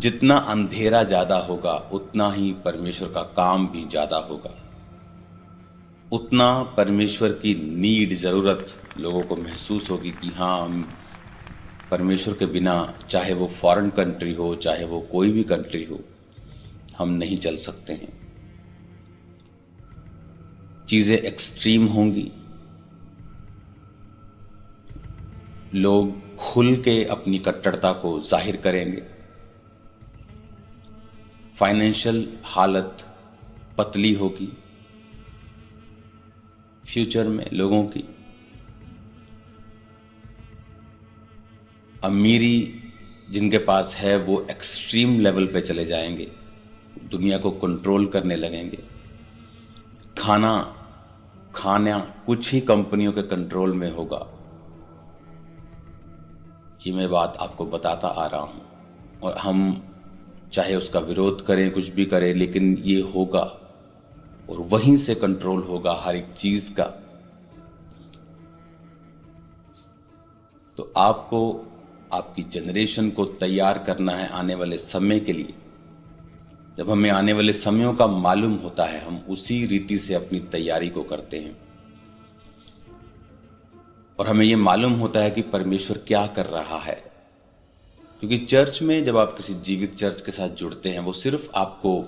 जितना अंधेरा ज्यादा होगा उतना ही परमेश्वर का काम भी ज्यादा होगा, उतना परमेश्वर की नीड, जरूरत लोगों को महसूस होगी कि हाँ, हम परमेश्वर के बिना, चाहे वो फॉरेन कंट्री हो चाहे वो कोई भी कंट्री हो, हम नहीं चल सकते हैं। चीजें एक्सट्रीम होंगी, लोग खुल के अपनी कट्टरता को जाहिर करेंगे, फाइनेंशियल हालत पतली होगी फ्यूचर में लोगों की, अमीरी जिनके पास है वो एक्सट्रीम लेवल पे चले जाएंगे, दुनिया को कंट्रोल करने लगेंगे, खाना कुछ ही कंपनियों के कंट्रोल में होगा। ये मैं बात आपको बताता आ रहा हूं और हम चाहे उसका विरोध करें, कुछ भी करें, लेकिन ये होगा और वहीं से कंट्रोल होगा हर एक चीज का। तो आपको आपकी जनरेशन को तैयार करना है आने वाले समय के लिए। जब हमें आने वाले समयों का मालूम होता है, हम उसी रीति से अपनी तैयारी को करते हैं और हमें यह मालूम होता है कि परमेश्वर क्या कर रहा है। क्योंकि चर्च में जब आप किसी जीवित चर्च के साथ जुड़ते हैं, वो सिर्फ आपको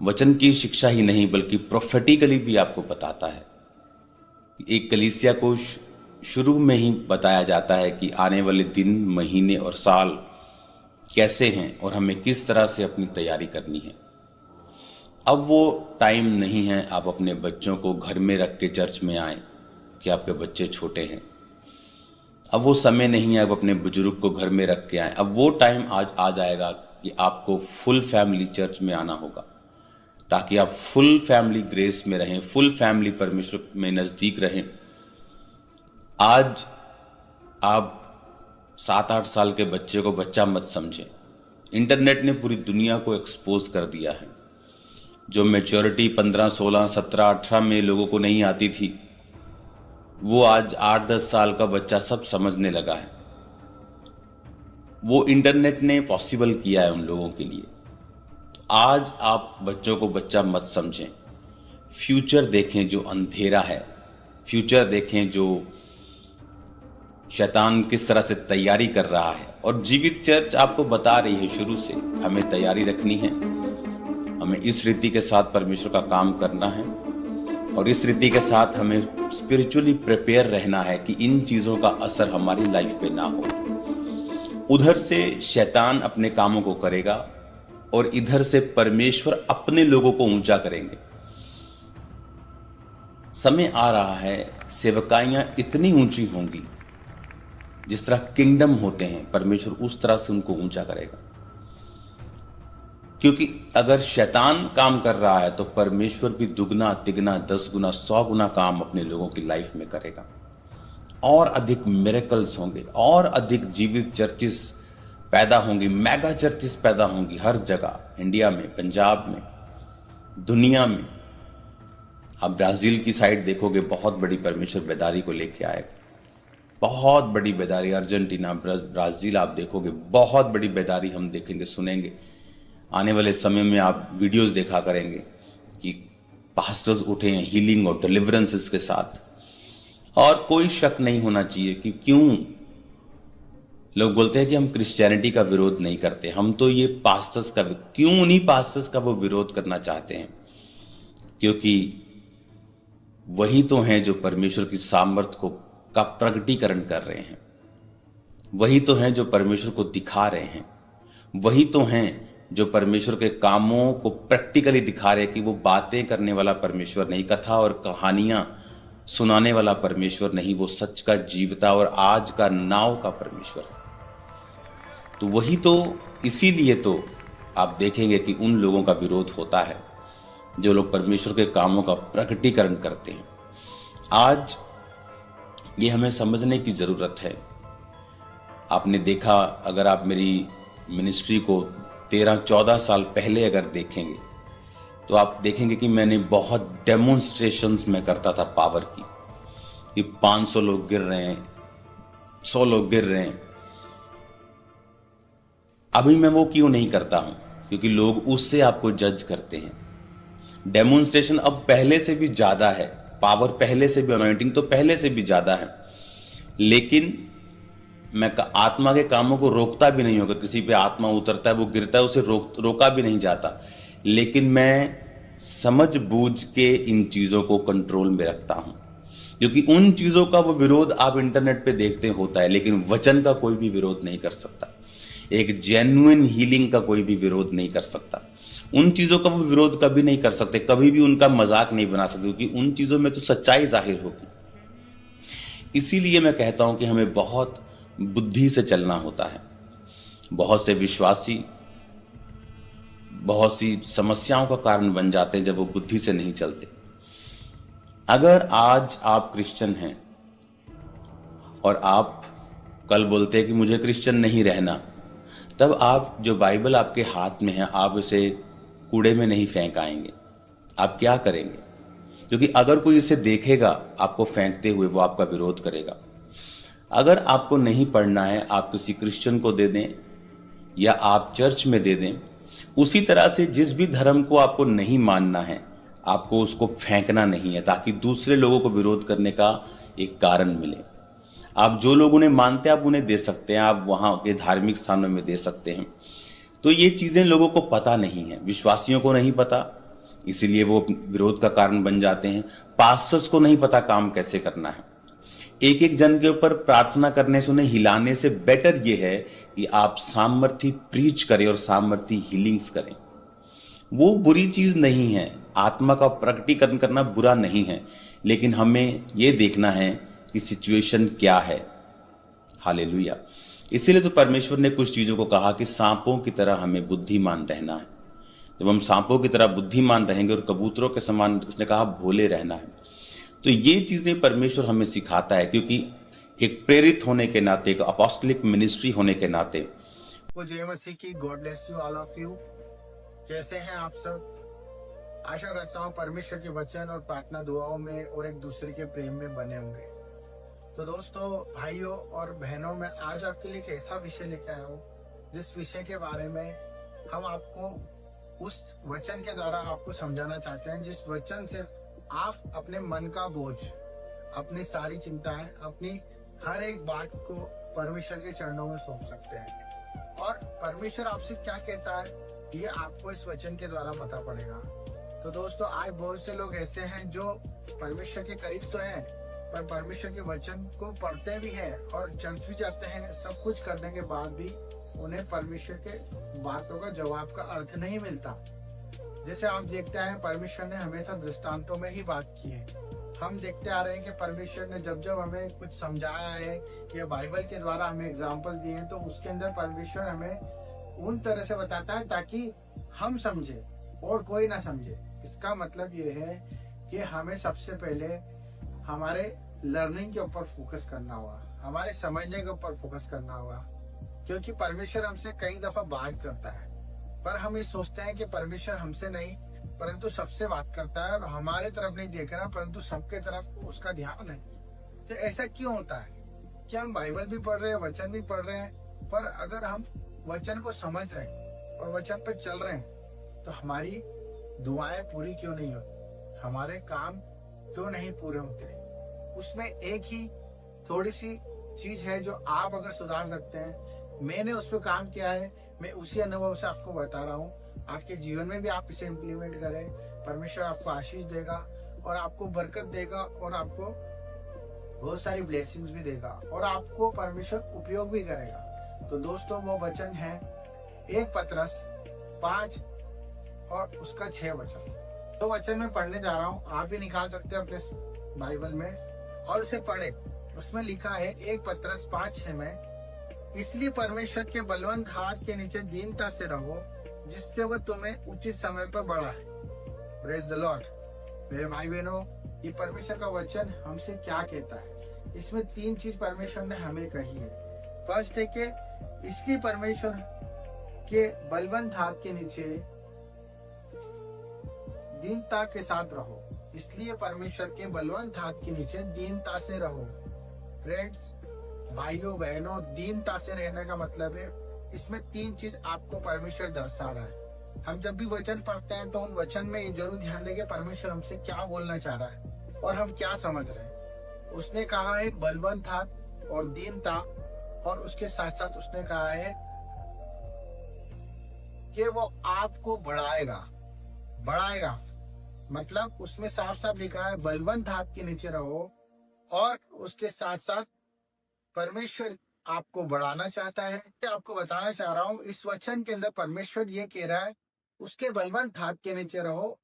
वचन की शिक्षा ही नहीं बल्कि प्रोफेटिकली भी आपको बताता है। एक कलीसिया को शुरू में ही बताया जाता है कि आने वाले दिन, महीने और साल कैसे हैं और हमें किस तरह से अपनी तैयारी करनी है। अब वो टाइम नहीं है आप अपने बच्चों को घर में रख के चर्च में आए कि आपके बच्चे छोटे हैं। अब वो समय नहीं है आप अपने बुजुर्ग को घर में रख के आए। अब वो टाइम आज आ जाएगा कि आपको फुल फैमिली चर्च में आना होगा, ताकि आप फुल फैमिली ग्रेस में रहें, फुल फैमिली परमेश्वर में नजदीक रहें। आज आप 7-8 साल के बच्चे को बच्चा मत समझें। इंटरनेट ने पूरी दुनिया को एक्सपोज कर दिया है। जो मैच्योरिटी 15, 16, 17, 18 में लोगों को नहीं आती थी, वो आज 8-10 साल का बच्चा सब समझने लगा है। वो इंटरनेट ने पॉसिबल किया है उन लोगों के लिए। तो आज आप बच्चों को बच्चा मत समझें, फ्यूचर देखें जो अंधेरा है, फ्यूचर देखें जो शैतान किस तरह से तैयारी कर रहा है। और जीवित चर्च आपको बता रही है शुरू से हमें तैयारी रखनी है, हमें इस रीति के साथ परमेश्वर का काम करना है और इस रीति के साथ हमें स्पिरिचुअली प्रिपेयर रहना है कि इन चीजों का असर हमारी लाइफ पे ना हो। उधर से शैतान अपने कामों को करेगा और इधर से परमेश्वर अपने लोगों को ऊंचा करेंगे। समय आ रहा है, सेवकाइयां इतनी ऊंची होंगी, जिस तरह किंगडम होते हैं, परमेश्वर उस तरह से उनको ऊंचा करेगा। क्योंकि अगर शैतान काम कर रहा है तो परमेश्वर भी दुगना, तिगना, 10 गुना, 100 गुना काम अपने लोगों की लाइफ में करेगा। और अधिक मिरेकल्स होंगे, और अधिक जीवित चर्चिस पैदा होंगी, मेगा चर्चिस पैदा होंगी हर जगह, इंडिया में, पंजाब में, दुनिया में। आप ब्राजील की साइड देखोगे, बहुत बड़ी परमेश्वर बेदारी को लेके आएगा, बहुत बड़ी बेदारी। अर्जेंटीना, ब्राजील आप देखोगे, बहुत बड़ी बेदारी हम देखेंगे, सुनेंगे। आने वाले समय में आप वीडियोस देखा करेंगे कि पास्टर्स उठे हैं हीलिंग और डिलीवरेंसेस के साथ। और कोई शक नहीं होना चाहिए कि क्यों लोग बोलते हैं कि हम क्रिश्चियनिटी का विरोध नहीं करते, हम तो ये पास्टर्स का, क्यों नहीं पास्टर्स का वो विरोध करना चाहते हैं? क्योंकि वही तो हैं जो परमेश्वर की सामर्थ को का प्रकटीकरण कर रहे हैं, वही तो हैं जो परमेश्वर को दिखा रहे हैं, वही तो हैं जो परमेश्वर के कामों को प्रैक्टिकली दिखा रहे हैं कि वो बातें करने वाला परमेश्वर नहीं, कथा और कहानियां सुनाने वाला परमेश्वर नहीं, वो सच का, जीवता और आज का, नाव का परमेश्वर है। तो वही तो, इसीलिए तो आप देखेंगे कि उन लोगों का विरोध होता है जो लोग परमेश्वर के कामों का प्रकटीकरण करते हैं। आज ये हमें समझने की जरूरत है। आपने देखा, अगर आप मेरी मिनिस्ट्री को 13-14 साल पहले अगर देखेंगे तो आप देखेंगे कि मैंने बहुत डेमोन्स्ट्रेशंस में करता था पावर की, कि 500 लोग गिर रहे हैं, 100 लोग गिर रहे हैं। अभी मैं वो क्यों नहीं करता हूं? क्योंकि लोग उससे आपको जज करते हैं। डेमोन्स्ट्रेशन अब पहले से भी ज्यादा है, पावर पहले से भी, अनॉइंटिंग तो पहले से भी ज्यादा है, लेकिन मैं आत्मा के कामों को रोकता भी नहीं होगा। किसी पे आत्मा उतरता है, वो गिरता है, उसे रोका भी नहीं जाता, लेकिन मैं समझ बूझ के इन चीजों को कंट्रोल में रखता हूं। क्योंकि उन चीजों का वो विरोध आप इंटरनेट पे देखते होता है, लेकिन वचन का कोई भी विरोध नहीं कर सकता। एक जेन्युइन हीलिंग का कोई भी विरोध नहीं कर सकता। उन चीजों का वो विरोध कभी नहीं कर सकते, कभी भी उनका मजाक नहीं बना सकते, क्योंकि उन चीजों में तो सच्चाई जाहिर होगी। इसीलिए मैं कहता हूं कि हमें बहुत बुद्धि से चलना होता है। बहुत से विश्वासी बहुत सी समस्याओं का कारण बन जाते हैं जब वो बुद्धि से नहीं चलते। अगर आज आप क्रिश्चियन हैं और आप कल बोलते हैं कि मुझे क्रिश्चियन नहीं रहना, तब आप जो बाइबल आपके हाथ में है, आप उसे कूड़े में नहीं फेंक आएंगे। आप क्या करेंगे? क्योंकि अगर कोई इसे देखेगा आपको फेंकते हुए, वो आपका विरोध करेगा। अगर आपको नहीं पढ़ना है, आप किसी क्रिश्चियन को दे दें या आप चर्च में दे दें। उसी तरह से जिस भी धर्म को आपको नहीं मानना है, आपको उसको फेंकना नहीं है, ताकि दूसरे लोगों को विरोध करने का एक कारण मिले। आप जो लोग उन्हें मानते हैं आप उन्हें दे सकते हैं, आप वहां के धार्मिक स्थानों में दे सकते हैं। तो ये चीजें लोगों को पता नहीं है, विश्वासियों को नहीं पता, इसीलिए वो विरोध का कारण बन जाते हैं। पास्टर्स को नहीं पता काम कैसे करना है। एक एक जन के ऊपर प्रार्थना करने से, उन्हें हिलाने से बेटर ये है कि आप सामर्थी प्रीच करें और सामर्थी हीलिंग्स करें। वो बुरी चीज नहीं है, आत्मा का प्रकटीकरण करना बुरा नहीं है, लेकिन हमें यह देखना है कि सिचुएशन क्या है। हालेलुया। इसीलिए तो परमेश्वर ने कुछ चीजों को कहा कि सांपों की तरह हमें बुद्धिमान रहना है। जब हम सांपों की तरह बुद्धिमान रहेंगे और कबूतरों के समान, उसने कहा, भोले रहना है। तो ये चीजें परमेश्वर हमें सिखाता है, क्योंकि एक प्रेरित होने के नाते, एक अपोस्टलिक मिनिस्ट्री होने के नाते। वो जय मसीह की। God bless you all of you. कैसे हैं आप सब? आशा करता हूँ परमेश्वर के वचन और प्रार्थना दुआओं में और एक दूसरे के प्रेम में बने होंगे। तो दोस्तों, भाइयों और बहनों, मैं आज आपके लिए एक ऐसा विषय लेकर आया हूँ जिस विषय के बारे में हम आपको उस वचन के द्वारा आपको समझाना चाहते हैं, जिस वचन से आप अपने मन का बोझ, अपनी सारी चिंताएं, अपनी हर एक बात को परमेश्वर के चरणों में सौंप सकते हैं। और परमेश्वर आपसे क्या कहता है, ये आपको इस वचन के द्वारा पता पड़ेगा। तो दोस्तों, आज बहुत से लोग ऐसे हैं जो परमेश्वर के करीब तो हैं, पर परमेश्वर के वचन को पढ़ते भी हैं और चर्च भी जाते हैं, सब कुछ करने के बाद भी उन्हें परमेश्वर के बातों का जवाब का अर्थ नहीं मिलता। जैसे आप देखते हैं, परमेश्वर ने हमेशा दृष्टांतों में ही बात की है। हम देखते आ रहे हैं कि परमेश्वर ने जब जब हमें कुछ समझाया है या बाइबल के द्वारा हमें एग्जाम्पल दिए हैं, तो उसके अंदर परमेश्वर हमें उन तरह से बताता है ताकि हम समझे और कोई ना समझे। इसका मतलब ये है कि हमें सबसे पहले हमारे लर्निंग के ऊपर फोकस करना होगा, हमारे समझने के ऊपर फोकस करना होगा। क्योंकि परमेश्वर हमसे कई दफा बात करता है, पर हम ये सोचते हैं कि परमेश्वर हमसे नहीं परंतु सबसे बात करता है और हमारे तरफ नहीं देख रहा परंतु सबके तरफ उसका ध्यान है। तो ऐसा क्यों होता है कि हम बाइबल भी पढ़ रहे हैं, वचन भी पढ़ रहे हैं, पर अगर हम वचन को समझ रहे हैं और वचन पर चल रहे हैं तो हमारी दुआएं पूरी क्यों नहीं होती, हमारे काम क्यों नहीं पूरे होते? उसमें एक ही थोड़ी सी चीज है जो आप अगर सुधार सकते हैं। मैंने उस पर काम किया है, मैं उसी अनुभव से आपको बता रहा हूँ। आपके जीवन में भी आप इसे इम्प्लीमेंट करें, परमेश्वर आपको आशीष देगा और आपको बरकत देगा और आपको बहुत सारी ब्लेसिंग्स भी देगा और आपको परमेश्वर उपयोग भी करेगा। तो दोस्तों, वो वचन है 1 पतरस 5 और उसका 6 वचन। तो वचन में पढ़ने जा रहा हूँ, आप भी निकाल सकते हैं अपने बाइबल में और उसे पढ़े। उसमें लिखा है 1 पतरस 5:6 में, इसलिए परमेश्वर के बलवंत हाथ के नीचे दीनता से रहो, जिससे वह तुम्हें उचित समय पर बढ़ा है। Praise the Lord. मेरे भाई बहनों, ये परमेश्वर का वचन हमसे क्या कहता है? इसमें 3 चीज परमेश्वर ने हमें कही है। फर्स्ट है कि इसलिए परमेश्वर के बलवंत हाथ के नीचे दीनता के साथ रहो। इसलिए परमेश्वर के बलवंत हाथ के नीचे दीनता से रहो। फ्रेंड्स, भाइयों बहनों, दीनता से रहने का मतलब है इसमें 3 चीज आपको परमेश्वर दर्शा रहा है। हम जब भी वचन पढ़ते हैं तो उन वचन में ये जरूर ध्यान देंगे परमेश्वर हमसे क्या बोलना चाह रहा है और हम क्या समझ रहे हैं। उसने कहा है बलवंत हाथ और दीनता, और उसके साथ साथ उसने कहा है कि वो आपको बढ़ाएगा। मतलब उसमें साफ साफ लिखा है बलवंत हाथ के नीचे रहो, और उसके साथ साथ परमेश्वर आपको बढ़ाना चाहता है। आपको बताना चाह रहा हूँ इस वचन के अंदर परमेश्वर ये कह रहा है उसके बलवंत हाथ के नीचे रहो।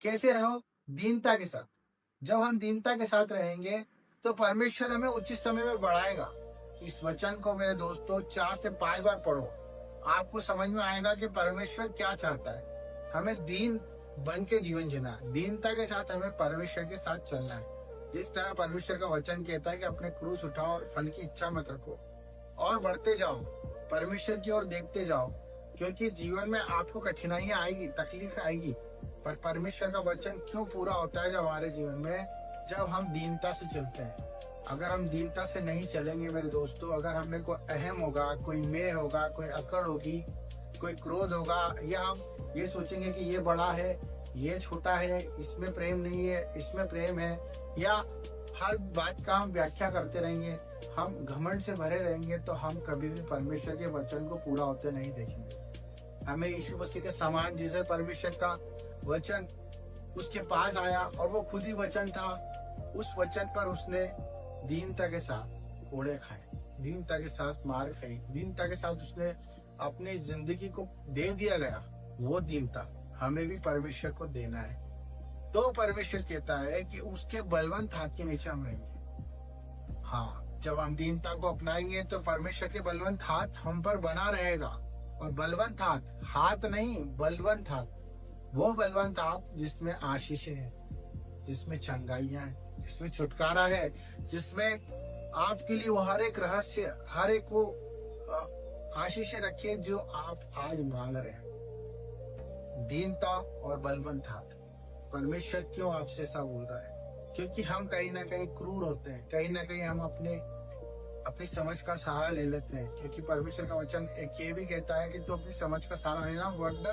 कैसे रहो? दीनता के साथ। जब हम दीनता के साथ रहेंगे तो परमेश्वर हमें उचित समय में बढ़ाएगा। इस वचन को मेरे दोस्तों 4 से 5 बार पढ़ो, आपको समझ में आएगा कि परमेश्वर क्या चाहता है। हमें दीन बन के जीवन जीना है, दीनता के साथ हमें परमेश्वर के साथ चलना है। जिस तरह परमेश्वर का वचन कहता है कि अपने क्रूस उठाओ और फल की इच्छा मत रखो और बढ़ते जाओ, परमेश्वर की ओर देखते जाओ, क्योंकि जीवन में आपको कठिनाइयां आएगी, तकलीफ आएगी, पर परमेश्वर का वचन क्यों पूरा होता है जब हमारे जीवन में, जब हम दीनता से चलते हैं। अगर हम दीनता से नहीं चलेंगे मेरे दोस्तों, अगर हमें कोई अहम होगा, कोई मैं होगा, कोई अकड़ होगी, कोई क्रोध होगा, या हम ये सोचेंगे कि ये बड़ा है, ये छोटा है, इसमें प्रेम नहीं है, इसमें प्रेम है, या हर बात का हम व्याख्या करते रहेंगे, हम घमंड से भरे रहेंगे, तो हम कभी भी परमेश्वर के वचन को पूरा होते नहीं देखेंगे। हमें यीशु मसीह के समान, जिसे परमेश्वर का वचन उसके पास आया और वो खुद ही वचन था, उस वचन पर उसने दीनता के साथ कोड़े खाए, दीनता के साथ मार खाई, दीनता के साथ उसने अपनी जिंदगी को दे दिया गया। वो दीनता हमें भी परमेश्वर को देना है। तो परमेश्वर कहता है कि उसके बलवंत हाथ के नीचे हम रहेंगे। हाँ, जब हम दीनता को अपनाएंगे तो परमेश्वर के बलवंत हाथ हम पर बना रहेगा। और बलवंत हाथ नहीं, बलवंत हाथ, वो बलवंत हाथ जिसमें आशीषें है, जिसमें चंगाइयां है, जिसमें छुटकारा है, जिसमें आपके लिए वो हर एक रहस्य, हर एक वो आशीषें रखिए जो आप आज मांग रहे हैं। दीनता और बलवंत हाथ। परमेश्वर क्यों आपसे ऐसा बोल रहा है? क्योंकि हम कहीं ना कहीं क्रूर होते हैं, कहीं ना कहीं हम अपनी समझ का सहारा ले लेते हैं। क्योंकि परमेश्वर का वचन एक ये भी कहता है कि तू अपनी समझ का सहारा लेना, वरना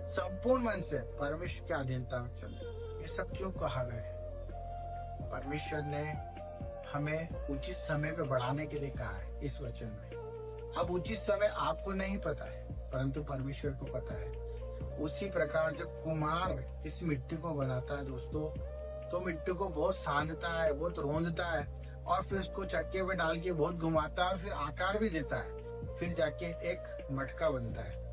संपूर्ण मन से परमेश्वर की अधीनता में चले। ये सब क्यों कहा गया है? परमेश्वर ने हमें उचित समय पे बढ़ाने के लिए कहा है इस वचन में। अब उचित समय आपको नहीं पता है, परंतु परमेश्वर को पता है। उसी प्रकार जब कुम्हार इस मिट्टी को बनाता है दोस्तों, तो मिट्टी को बहुत सानता है, बहुत रोंदता है, और फिर उसको चक्के पे डाल के बहुत घुमाता है, फिर आकार भी देता है, फिर जाके एक मटका बनता है।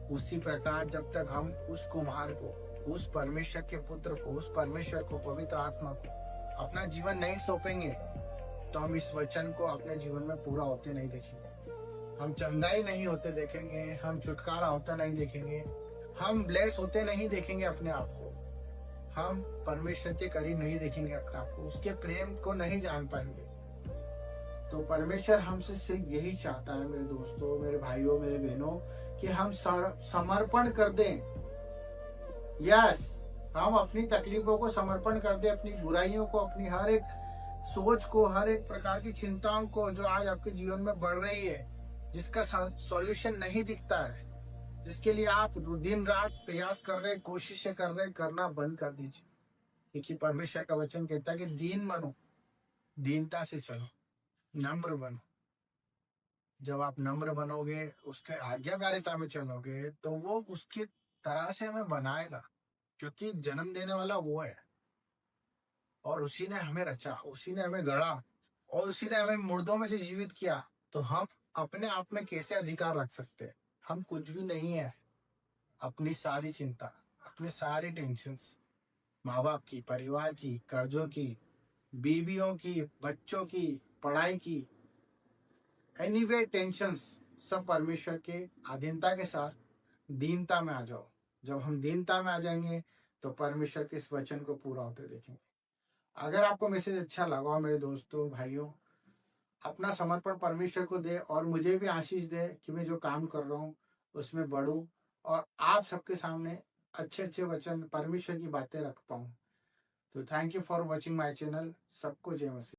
उसी प्रकार जब तक हम उस कुम्हार को, उस परमेश्वर के पुत्र को, उस परमेश्वर को, पवित्र आत्मा को अपना जीवन नहीं सौंपेंगे, तो हम इस वचन को अपने जीवन में पूरा होते नहीं देखेंगे। हम चंगाई नहीं होते देखेंगे, हम छुटकारा होता नहीं देखेंगे, हम ब्लेस होते नहीं देखेंगे अपने आप को, हम परमेश्वर के करीब नहीं देखेंगे अपने आप को, उसके प्रेम को नहीं जान पाएंगे। तो परमेश्वर हमसे सिर्फ यही चाहता है मेरे दोस्तों, मेरे भाइयों, मेरे बहनों, कि हम समर्पण कर दें। यस, हम अपनी तकलीफों को समर्पण कर दें, अपनी बुराइयों को, अपनी हर एक सोच को, हर एक प्रकार की चिंताओं को जो आज आपके जीवन में बढ़ रही है, जिसका सॉल्यूशन नहीं दिखता है, जिसके लिए आप दिन रात प्रयास कर रहे, कोशिशें कर रहे, करना बंद कर दीजिए। क्योंकि परमेश्वर का वचन कहता है कि दीन बनो, दीनता से चलो, नम्र बनो। जब आप नम्र बनोगे, उसके आज्ञाकारिता में चलोगे, तो वो उसकी तरह से हमें बनाएगा। क्योंकि जन्म देने वाला वो है, और उसी ने हमें रचा, उसी ने हमें गढ़ा, और उसी ने हमें मुर्दों में से जीवित किया। तो हम अपने आप में कैसे अधिकार रख सकते हैं? हम कुछ भी नहीं है। अपनी सारी चिंता, अपनी सारी टेंशन्स, माँ बाप की, परिवार की, कर्जों की, बीवियों की, बच्चों की, पढ़ाई की, एनीवे टेंशन्स, सब परमेश्वर के अधीनता के साथ दीनता में आ जाओ। जब हम दीनता में आ जाएंगे तो परमेश्वर के इस वचन को पूरा होते देखेंगे। अगर आपको मैसेज अच्छा लगा मेरे दोस्तों, भाइयों, अपना समर्पण परमेश्वर को दे, और मुझे भी आशीष दे कि मैं जो काम कर रहा हूँ उसमें बढ़ूं, और आप सबके सामने अच्छे अच्छे वचन, परमेश्वर की बातें रख पाऊं। तो thank you for watching my channel. सबको जय मसीह।